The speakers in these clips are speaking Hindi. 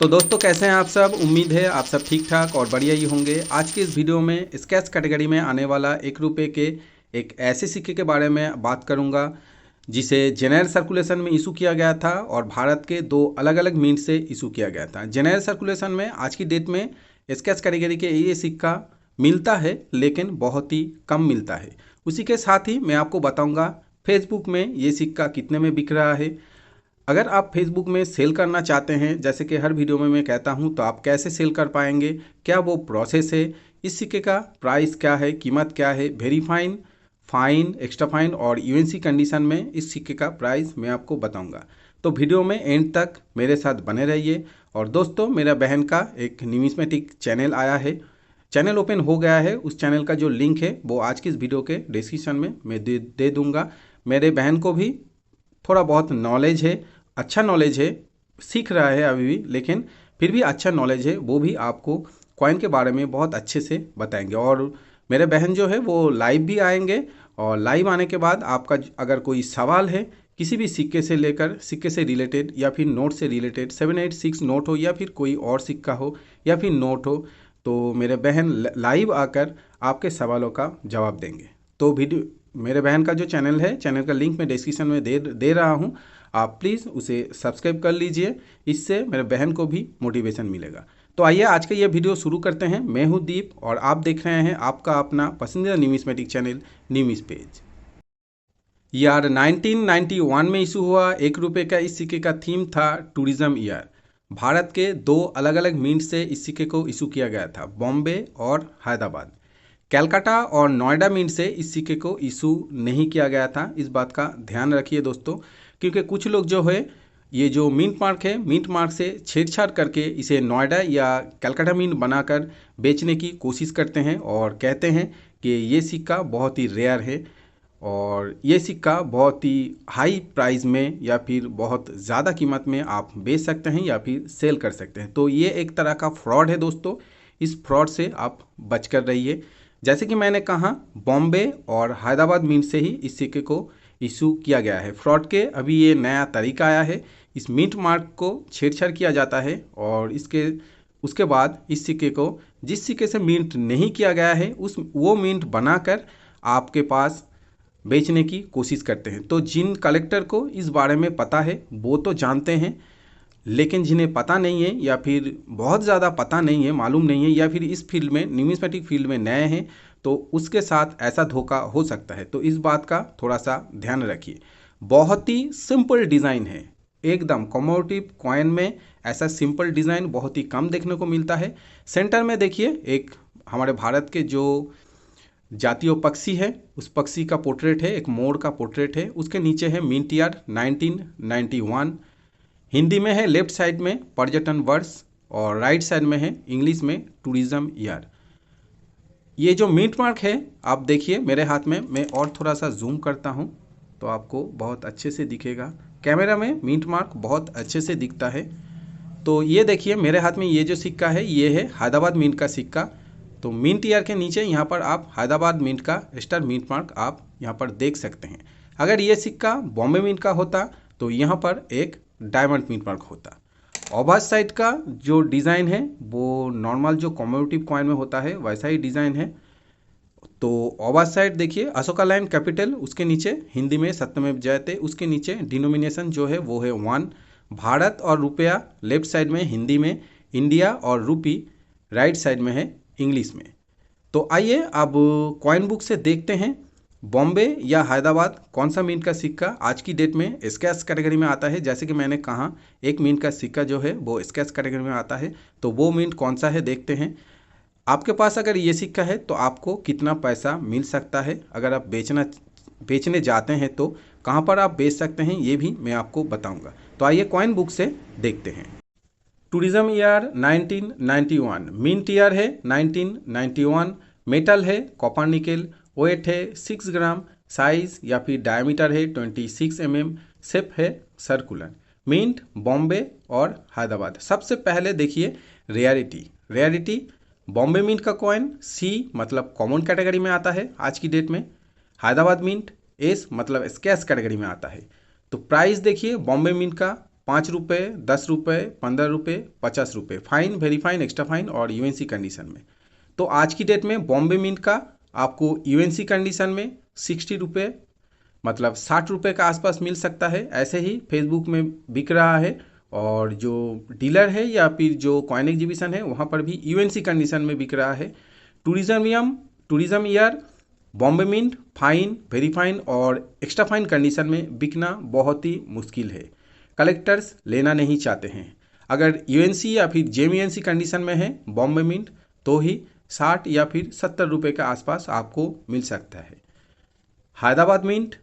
तो दोस्तों कैसे हैं आप सब। उम्मीद है आप सब ठीक ठाक और बढ़िया ही होंगे। आज की इस वीडियो में स्केच कैटेगरी में आने वाला 1 रुपये के एक ऐसे सिक्के के बारे में बात करूंगा जिसे जेनरल सर्कुलेशन में इशू किया गया था और भारत के 2 अलग अलग मिंट से इशू किया गया था। जेनरल सर्कुलेशन में आज की डेट में स्केच कैटेगरी के ये सिक्का मिलता है लेकिन बहुत ही कम मिलता है। उसी के साथ ही मैं आपको बताऊंगा फेसबुक में ये सिक्का कितने में बिक रहा है। अगर आप फेसबुक में सेल करना चाहते हैं, जैसे कि हर वीडियो में मैं कहता हूं, तो आप कैसे सेल कर पाएंगे, क्या वो प्रोसेस है, इस सिक्के का प्राइस क्या है, कीमत क्या है, very fine, fine, extra fine और यूएनसी कंडीशन में इस सिक्के का प्राइस मैं आपको बताऊंगा। तो वीडियो में एंड तक मेरे साथ बने रहिए। और दोस्तों मेरा बहन का एक न्यूमिस्मेटिक चैनल आया है, चैनल ओपन हो गया है। उस चैनल का जो लिंक है वो आज की इस वीडियो के डिस्क्रिप्शन में मैं दे दूंगा। मेरे बहन को भी थोड़ा बहुत नॉलेज है, अच्छा नॉलेज है, सीख रहा है अभी भी, लेकिन फिर भी अच्छा नॉलेज है। वो भी आपको कॉइन के बारे में बहुत अच्छे से बताएंगे। और मेरे बहन जो है वो लाइव भी आएंगे और लाइव आने के बाद आपका अगर कोई सवाल है किसी भी सिक्के से लेकर, सिक्के से रिलेटेड या फिर नोट से रिलेटेड, 786 नोट हो या फिर कोई और सिक्का हो या फिर नोट हो, तो मेरे बहन लाइव आकर आपके सवालों का जवाब देंगे। तो वीडियो मेरे बहन का जो चैनल है, चैनल का लिंक मैं डिस्क्रिप्शन में दे रहा हूँ, आप प्लीज़ उसे सब्सक्राइब कर लीजिए। इससे मेरे बहन को भी मोटिवेशन मिलेगा। तो आइए आज का ये वीडियो शुरू करते हैं। मैं हूँ दीप और आप देख रहे हैं आपका अपना पसंदीदा न्यूमिस्मेटिक चैनल न्यूमिस पेज। ईयर 1991 में इशू हुआ 1 रुपये का इस सिक्के का थीम था टूरिज्म ईयर। भारत के 2 अलग अलग मिंट से इस सिक्के को इशू किया गया था, बॉम्बे और हैदराबाद। कलकत्ता और नोएडा मिंट से इस सिक्के को इशू नहीं किया गया था। इस बात का ध्यान रखिए दोस्तों, क्योंकि कुछ लोग जो है ये जो मिंट मार्क है, मिंट मार्क से छेड़छाड़ करके इसे नोएडा या कलकत्ता मिंट बनाकर बेचने की कोशिश करते हैं और कहते हैं कि ये सिक्का बहुत ही रेयर है और ये सिक्का बहुत ही हाई प्राइस में या फिर बहुत ज़्यादा कीमत में आप बेच सकते हैं या फिर सेल कर सकते हैं। तो ये एक तरह का फ्रॉड है दोस्तों, इस फ्रॉड से आप बच कर रहिए। जैसे कि मैंने कहा, बॉम्बे और हैदराबाद मिंट से ही इस सिक्के को इशू किया गया है। फ्रॉड के अभी ये नया तरीका आया है, इस मिंट मार्क को छेड़छाड़ किया जाता है और उसके बाद इस सिक्के को जिस सिक्के से मिंट नहीं किया गया है वो मिंट बनाकर आपके पास बेचने की कोशिश करते हैं। तो जिन कलेक्टर को इस बारे में पता है वो तो जानते हैं, लेकिन जिन्हें पता नहीं है या फिर बहुत ज़्यादा पता नहीं है, मालूम नहीं है, या फिर इस फील्ड में, न्यूमिस्मेटिक फील्ड में नए हैं, तो उसके साथ ऐसा धोखा हो सकता है। तो इस बात का थोड़ा सा ध्यान रखिए। बहुत ही सिंपल डिज़ाइन है, एकदम कमोडिटिव कॉइन में ऐसा सिंपल डिज़ाइन बहुत ही कम देखने को मिलता है। सेंटर में देखिए एक हमारे भारत के जो जातीय पक्षी है उस पक्षी का पोर्ट्रेट है, एक मोर का पोर्ट्रेट है। उसके नीचे है मिंट ईयर 1991, हिंदी में है लेफ्ट साइड में पर्यटन वर्ष और राइट साइड में है इंग्लिश में टूरिज्म ईयर। ये जो मिंट मार्क है आप देखिए मेरे हाथ में, मैं और थोड़ा सा जूम करता हूँ तो आपको बहुत अच्छे से दिखेगा। कैमरा में मिंट मार्क बहुत अच्छे से दिखता है। तो ये देखिए मेरे हाथ में ये जो सिक्का है ये है हैदराबाद मिंट का सिक्का। तो मिंट ईयर के नीचे यहाँ पर आप हैदराबाद मिंट का स्टार मिंट मार्क आप यहाँ पर देख सकते हैं। अगर ये सिक्का बॉम्बे मिंट का होता तो यहाँ पर एक डायमंड मिंट मार्क होता। ओवर साइड का जो डिज़ाइन है वो नॉर्मल जो कॉमोडिटिव कॉइन में होता है वैसा ही डिज़ाइन है। तो ओवर साइड देखिए अशोका लाइन कैपिटल, उसके नीचे हिंदी में सत्यमेव जयते, उसके नीचे डिनोमिनेशन जो है वो है 1। भारत और रुपया लेफ्ट साइड में हिंदी में, इंडिया और रूपी राइट साइड में है इंग्लिश में। तो आइए अब कॉइन बुक से देखते हैं बॉम्बे या हैदराबाद कौन सा मिंट का सिक्का आज की डेट में स्केच कैटेगरी में आता है। जैसे कि मैंने कहा एक मिंट का सिक्का जो है वो स्केच कैटेगरी में आता है, तो वो मिंट कौन सा है देखते हैं। आपके पास अगर ये सिक्का है तो आपको कितना पैसा मिल सकता है, अगर आप बेचने जाते हैं तो कहाँ पर आप बेच सकते हैं ये भी मैं आपको बताऊंगा। तो आइए कॉइन बुक से देखते हैं। टूरिज्म ईयर 1991, मिंट ईयर है 1991, मेटल है कॉपर निकेल, वेट है 6 ग्राम, साइज या फिर डायमीटर है 26 mm, शेप है सर्कुलर। मिंट बॉम्बे और हैदराबाद। सबसे पहले देखिए रेयरिटी बॉम्बे मिंट का कॉइन सी मतलब कॉमन कैटेगरी में आता है आज की डेट में। हैदराबाद मिंट एस मतलब स्केच कैटेगरी में आता है। तो प्राइस देखिए बॉम्बे मिंट का ₹5, ₹10, ₹15, ₹50 fine, very fine, extra fine और यूएनसी कंडीशन में। तो आज की डेट में बॉम्बे मिंट का आपको यूएनसी कंडीशन में ₹60 मतलब ₹60 के आसपास मिल सकता है। ऐसे ही फेसबुक में बिक रहा है और जो डीलर है या फिर जो कॉइन एग्जीबिशन है वहाँ पर भी यूएनसी कंडीशन में बिक रहा है। Tourism year, Bombay mint, fine, very fine और एक्स्ट्रा फाइन कंडीशन में बिकना बहुत ही मुश्किल है। कलेक्टर्स लेना नहीं चाहते हैं। अगर यूएनसी या फिर जेएमयूएनसी कंडीशन में है बॉम्बे मिंट तो ही 60 या फिर ₹70 के आसपास आपको मिल सकता है। हैदराबाद मिंट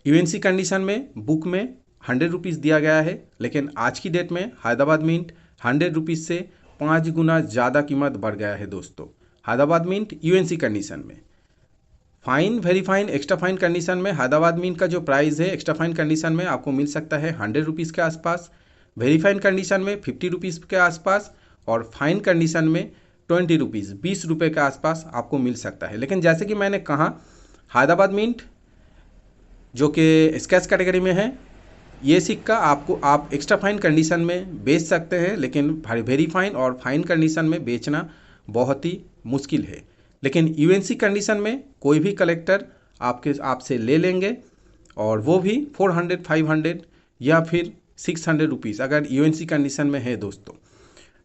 यूएनसी कंडीशन में बुक में ₹100 दिया गया है, लेकिन आज की डेट में हैदराबाद मिंट ₹100 से 5 गुना ज़्यादा कीमत बढ़ गया है दोस्तों। हैदराबाद मिंट यूएनसी कंडीशन में fine, very fine, extra fine condition में हैदराबाद मिंट का जो प्राइस है एक्स्ट्रा फाइन कंडीशन में आपको मिल सकता है ₹100 के आसपास, वेरी फाइन कंडीशन में ₹50 के आसपास और फाइन कंडीशन में ₹20 ₹20 के आसपास आपको मिल सकता है। लेकिन जैसे कि मैंने कहा हैदराबाद मिंट जो कि स्केच कैटेगरी में है, ये सिक्का आपको आप एक्स्ट्रा फाइन कंडीशन में बेच सकते हैं, लेकिन वेरी फाइन और फाइन कंडीशन में बेचना बहुत ही मुश्किल है। लेकिन यूएनसी कंडीशन में कोई भी कलेक्टर आपसे ले लेंगे और वो भी 400, 500 या फिर ₹600 अगर यूएनसी कंडीशन में है दोस्तों।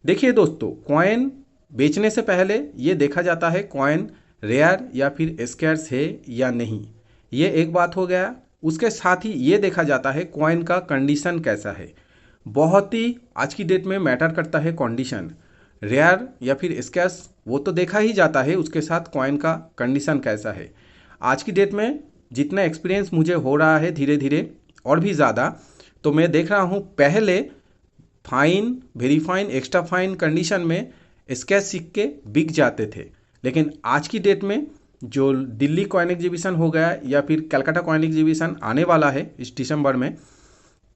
देखिए दोस्तों, कॉइन बेचने से पहले ये देखा जाता है कॉइन रेयर या फिर स्कैर्स है या नहीं, ये एक बात हो गया। उसके साथ ही ये देखा जाता है कॉइन का कंडीशन कैसा है। बहुत ही आज की डेट में मैटर करता है कंडीशन। रेयर या फिर स्कैर्स वो तो देखा ही जाता है, उसके साथ कॉइन का कंडीशन कैसा है। आज की डेट में जितना एक्सपीरियंस मुझे हो रहा है धीरे धीरे और भी ज़्यादा, तो मैं देख रहा हूँ पहले fine, very fine, extra fine condition में स्केच सिक्के बिक जाते थे, लेकिन आज की डेट में जो दिल्ली कॉइन एग्जीबिशन हो गया या फिर कलकत्ता कॉइन एग्जीबिशन आने वाला है इस दिसंबर में,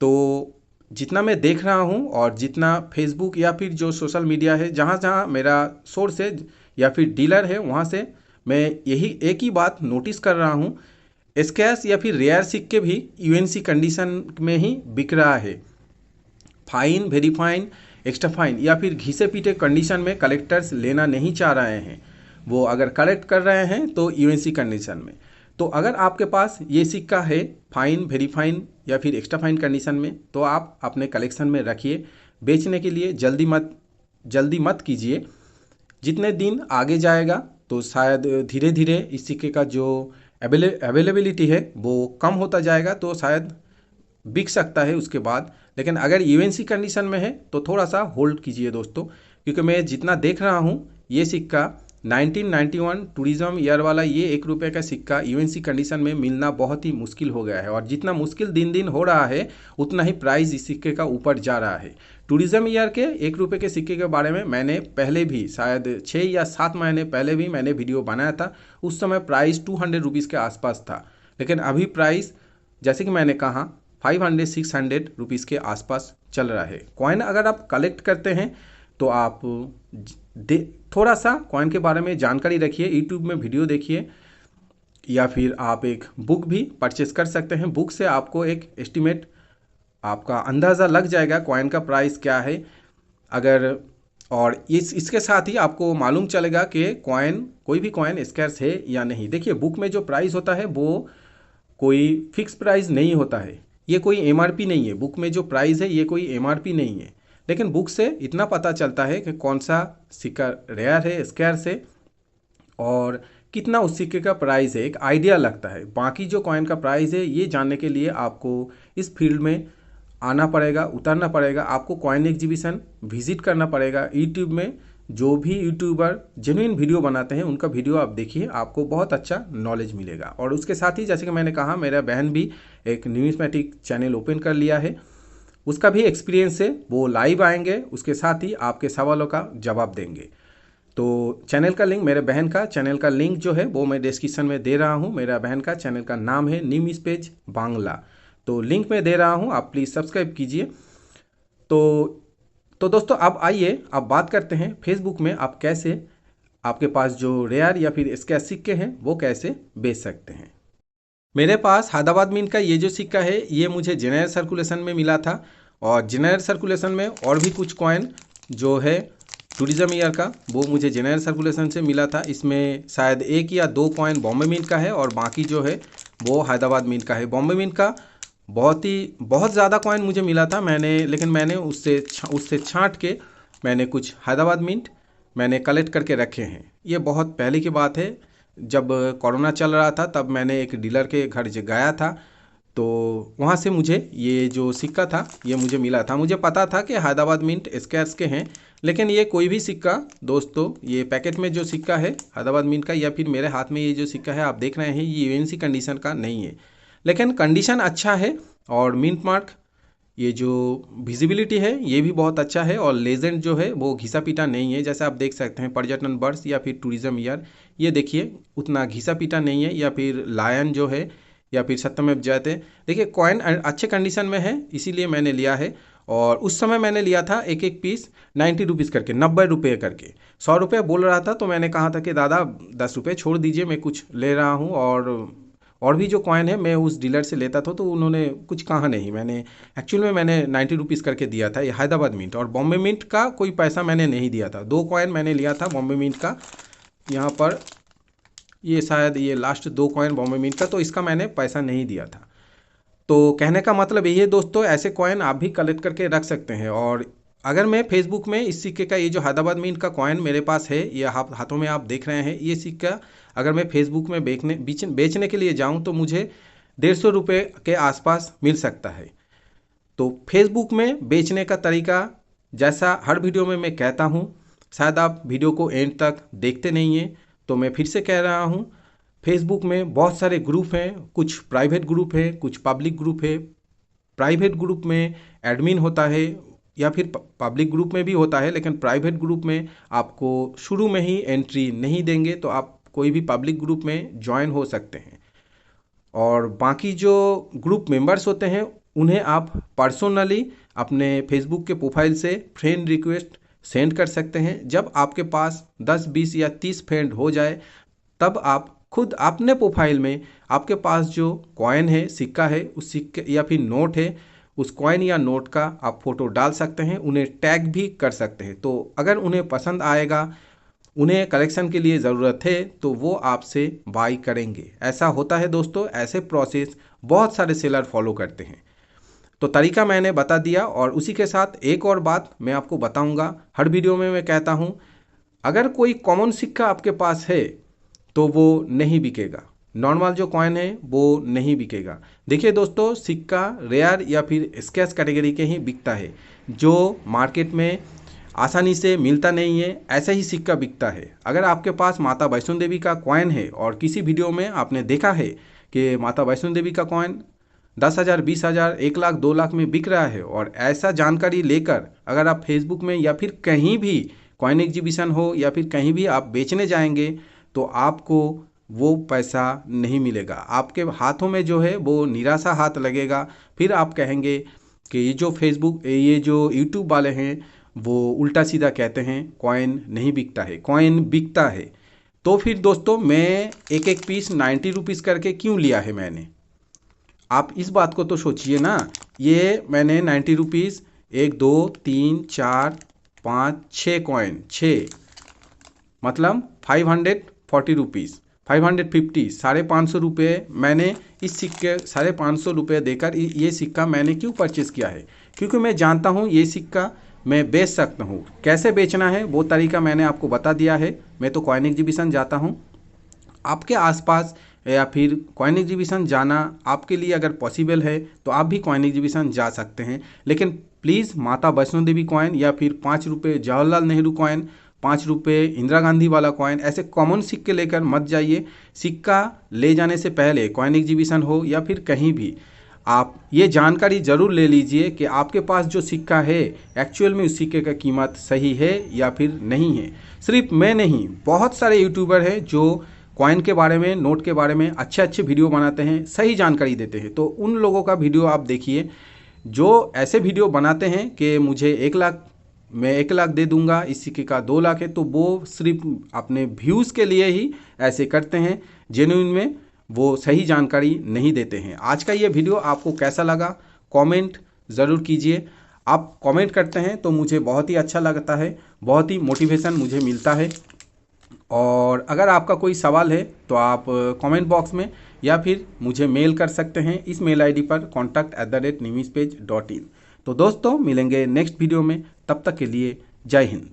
तो जितना मैं देख रहा हूँ और जितना फेसबुक या फिर जो सोशल मीडिया है जहाँ जहाँ मेरा सोर्स है या फिर डीलर है वहाँ से मैं यही एक ही बात नोटिस कर रहा हूँ, स्कैच या फिर रेयर सिक्के भी यूएनसी कंडीशन में ही बिक रहा है। Fine, very fine, extra fine या फिर घिसे पीटे कंडीशन में कलेक्टर्स लेना नहीं चाह रहे हैं। वो अगर कलेक्ट कर रहे हैं तो यूएनसी कंडीशन में। तो अगर आपके पास ये सिक्का है फाइन, वेरी फाइन या फिर एक्स्ट्रा फाइन कंडीशन में, तो आप अपने कलेक्शन में रखिए। बेचने के लिए जल्दी मत कीजिए। जितने दिन आगे जाएगा तो शायद धीरे धीरे इस सिक्के का जो अवेलेबिलिटी है वो कम होता जाएगा, तो शायद बिक सकता है उसके बाद। लेकिन अगर यूएनसी कंडीशन में है तो थोड़ा सा होल्ड कीजिए दोस्तों, क्योंकि मैं जितना देख रहा हूँ ये सिक्का 1991 टूरिज्म ईयर वाला ये ₹1 का सिक्का यूएनसी कंडीशन में मिलना बहुत ही मुश्किल हो गया है, और जितना मुश्किल दिन दिन हो रहा है उतना ही प्राइस इस सिक्के का ऊपर जा रहा है। टूरिज्म ईयर के ₹1 के सिक्के के बारे में मैंने पहले भी शायद 6 या 7 महीने पहले भी मैंने वीडियो बनाया था। उस समय प्राइस ₹200 के आसपास था, लेकिन अभी प्राइस जैसे कि मैंने कहा 500, ₹600 के आसपास चल रहा है। कॉइन अगर आप कलेक्ट करते हैं तो आप थोड़ा सा कॉइन के बारे में जानकारी रखिए, यूट्यूब में वीडियो देखिए, या फिर आप एक बुक भी परचेस कर सकते हैं। बुक से आपको एक एस्टिमेट, आपका अंदाज़ा लग जाएगा कॉइन का प्राइस क्या है। अगर और इसके साथ ही आपको मालूम चलेगा कि कोई भी कॉइन स्कैर्स है या नहीं। देखिए, बुक में जो प्राइस होता है वो कोई फिक्स प्राइस नहीं होता है, ये कोई एमआरपी नहीं है। बुक में जो प्राइस है ये कोई एमआरपी नहीं है, लेकिन बुक से इतना पता चलता है कि कौन सा सिक्का रेयर है, स्कैर्स है और कितना उस सिक्के का प्राइस है, एक आइडिया लगता है। बाकी जो कॉइन का प्राइस है ये जानने के लिए आपको इस फील्ड में आना पड़ेगा, उतरना पड़ेगा, आपको कॉइन एग्जीबिशन विजिट करना पड़ेगा। यूट्यूब में जो भी यूट्यूबर जेन्युइन वीडियो बनाते हैं उनका वीडियो आप देखिए, आपको बहुत अच्छा नॉलेज मिलेगा। और उसके साथ ही जैसे कि मैंने कहा, मेरा बहन भी एक न्यूमिस्मेटिक चैनल ओपन कर लिया है, उसका भी एक्सपीरियंस है, वो लाइव आएंगे, उसके साथ ही आपके सवालों का जवाब देंगे। तो चैनल का लिंक, मेरे बहन का चैनल का लिंक जो है वो मैं डिस्क्रिप्शन में दे रहा हूँ। मेरा बहन का चैनल का नाम है निमिस्पेज बांग्ला, तो लिंक में दे रहा हूँ, आप प्लीज़ सब्सक्राइब कीजिए। तो दोस्तों अब आइए अब बात करते हैं फेसबुक में आप कैसे आपके पास जो रेयर या फिर स्कैच सिक्के हैं वो कैसे बेच सकते हैं। मेरे पास हैदराबाद मिंट का ये जो सिक्का है ये मुझे जनरल सर्कुलेशन में मिला था, और जनरल सर्कुलेशन में और भी कुछ कॉइन जो है टूरिज्म ईयर का वो मुझे जनरल सर्कुलेशन से मिला था। इसमें शायद 1 या 2 कॉइन बॉम्बे मिंट का है और बाकी जो है वो हैदराबाद मिंट का है। बॉम्बे मिंट का बहुत ज़्यादा कॉइन मुझे मिला था लेकिन मैंने उससे छांट के मैंने कुछ हैदराबाद मिंट मैंने कलेक्ट करके रखे हैं। ये बहुत पहले की बात है, जब कोरोना चल रहा था तब मैंने एक डीलर के घर गया था, तो वहाँ से मुझे ये जो सिक्का था ये मुझे मिला था। मुझे पता था कि हैदराबाद मिंट स्क्वायर्स के हैं, लेकिन ये कोई भी सिक्का दोस्तों, ये पैकेट में जो सिक्का है हैदराबाद मिंट का या फिर मेरे हाथ में ये जो सिक्का है आप देख रहे हैं ये यूएनसी कंडीशन का नहीं है, लेकिन कंडीशन अच्छा है। और मिंट मार्क ये जो विजिबिलिटी है ये भी बहुत अच्छा है, और लेजेंड जो है वो घिसा पीटा नहीं है। जैसे आप देख सकते हैं पर्यटन वर्ष या फिर टूरिज्म ईयर, ये देखिए उतना घिसा पीटा नहीं है, या फिर लायन जो है या फिर सत्यमेव जयते, देखिए कॉइन अच्छे कंडीशन में है इसीलिए मैंने लिया है। और उस समय मैंने लिया था एक एक पीस 90 रुपीज़ करके, 90 रुपये करके। 100 रुपये बोल रहा था तो मैंने कहा था कि दादा 10 रुपये छोड़ दीजिए, मैं कुछ ले रहा हूँ, और भी जो कॉइन है मैं उस डीलर से लेता था, तो उन्होंने कुछ कहा नहीं। मैंने एक्चुअल में मैंने 90 रुपीज़ करके दिया था ये हैदराबाद मिंट, और बॉम्बे मिंट का कोई पैसा मैंने नहीं दिया था। 2 कॉइन मैंने लिया था बॉम्बे मिंट का, यहाँ पर ये शायद ये लास्ट 2 कॉइन बॉम्बे मिंट का, तो इसका मैंने पैसा नहीं दिया था। तो कहने का मतलब यही है दोस्तों, ऐसे कॉइन आप भी कलेक्ट करके रख सकते हैं। और अगर मैं फेसबुक में इस सिक्के का, ये जो हैदराबाद मिंट का कॉइन मेरे पास है, ये हाथों में आप देख रहे हैं, ये सिक्का अगर मैं फेसबुक में बेचने के लिए जाऊं तो मुझे 150 रुपये के आसपास मिल सकता है। तो फेसबुक में बेचने का तरीका जैसा हर वीडियो में मैं कहता हूं, शायद आप वीडियो को एंड तक देखते नहीं हैं, तो मैं फिर से कह रहा हूं, फेसबुक में बहुत सारे ग्रुप हैं, कुछ प्राइवेट ग्रुप है, कुछ पब्लिक ग्रुप है। प्राइवेट ग्रुप में एडमिन होता है या फिर पब्लिक ग्रुप में भी होता है, लेकिन प्राइवेट ग्रुप में आपको शुरू में ही एंट्री नहीं देंगे, तो आप कोई भी पब्लिक ग्रुप में ज्वाइन हो सकते हैं। और बाकी जो ग्रुप मेंबर्स होते हैं उन्हें आप पर्सनली अपने फेसबुक के प्रोफाइल से फ्रेंड रिक्वेस्ट सेंड कर सकते हैं। जब आपके पास 10, 20 या 30 फ्रेंड हो जाए तब आप खुद अपने प्रोफाइल में आपके पास जो कॉइन है, सिक्का है, उस सिक्के या फिर नोट है, उस कॉइन या नोट का आप फोटो डाल सकते हैं, उन्हें टैग भी कर सकते हैं। तो अगर उन्हें पसंद आएगा, उन्हें कलेक्शन के लिए ज़रूरत है, तो वो आपसे बाई करेंगे। ऐसा होता है दोस्तों, ऐसे प्रोसेस बहुत सारे सेलर फॉलो करते हैं। तो तरीका मैंने बता दिया, और उसी के साथ एक और बात मैं आपको बताऊंगा। हर वीडियो में मैं कहता हूं, अगर कोई कॉमन सिक्का आपके पास है तो वो नहीं बिकेगा, नॉर्मल जो कॉइन है वो नहीं बिकेगा। देखिए दोस्तों, सिक्का रेयर या फिर स्कैच कैटेगरी के ही बिकता है, जो मार्केट में आसानी से मिलता नहीं है, ऐसा ही सिक्का बिकता है। अगर आपके पास माता वैष्णो देवी का कॉइन है और किसी वीडियो में आपने देखा है कि माता वैष्णो देवी का कॉइन 10,000, 20,000, 1 लाख, 2 लाख में बिक रहा है, और ऐसा जानकारी लेकर अगर आप फेसबुक में या फिर कहीं भी कॉइन एग्जीबिशन हो या फिर कहीं भी आप बेचने जाएंगे तो आपको वो पैसा नहीं मिलेगा। आपके हाथों में जो है वो निराशा हाथ लगेगा। फिर आप कहेंगे कि ये जो यूट्यूब वाले हैं वो उल्टा सीधा कहते हैं कॉइन नहीं बिकता है, कॉइन बिकता है। तो फिर दोस्तों मैं एक एक पीस 90 रुपीज़ करके क्यों लिया है मैंने, आप इस बात को तो सोचिए ना। ये मैंने 90 रुपीज़ 1, 2, 3, 4, 5, 6 कॉइन, 6 मतलब 540 रुपीज़, 550, 550 रुपये मैंने इस सिक्के 550 रुपये देकर ये सिक्का मैंने क्यों परचेज़ किया है, क्योंकि मैं जानता हूँ ये सिक्का मैं बेच सकता हूँ। कैसे बेचना है वो तरीका मैंने आपको बता दिया है। मैं तो कॉइन एग्जीबिशन जाता हूँ, आपके आसपास या फिर कॉइन एग्जीबिशन जाना आपके लिए अगर पॉसिबल है तो आप भी कॉइन एग्जीबिशन जा सकते हैं। लेकिन प्लीज़ माता वैष्णो देवी कॉइन या फिर 5 रुपये जवाहरलाल नेहरू कॉइन, 5 रुपये इंदिरा गांधी वाला कॉइन, ऐसे कॉमन सिक्के लेकर मत जाइए। सिक्का ले जाने से पहले कॉइन एग्जीबिशन हो या फिर कहीं भी आप ये जानकारी ज़रूर ले लीजिए कि आपके पास जो सिक्का है एक्चुअल में उस सिक्के का कीमत सही है या फिर नहीं है। सिर्फ मैं नहीं, बहुत सारे यूट्यूबर हैं जो कॉइन के बारे में, नोट के बारे में अच्छे अच्छे वीडियो बनाते हैं, सही जानकारी देते हैं। तो उन लोगों का वीडियो आप देखिए जो ऐसे वीडियो बनाते हैं कि मुझे 1 लाख, मैं 1 लाख दे दूंगा, इस सिक्के का 2 लाख है, तो वो सिर्फ अपने व्यूज़ के लिए ही ऐसे करते हैं। जेन्युइन में वो सही जानकारी नहीं देते हैं। आज का ये वीडियो आपको कैसा लगा कमेंट ज़रूर कीजिए। आप कमेंट करते हैं तो मुझे बहुत ही अच्छा लगता है, बहुत ही मोटिवेशन मुझे मिलता है। और अगर आपका कोई सवाल है तो आप कमेंट बॉक्स में या फिर मुझे मेल कर सकते हैं इस मेल आईडी पर contact@nimispage.in। तो दोस्तों मिलेंगे नेक्स्ट वीडियो में, तब तक के लिए जय हिंद।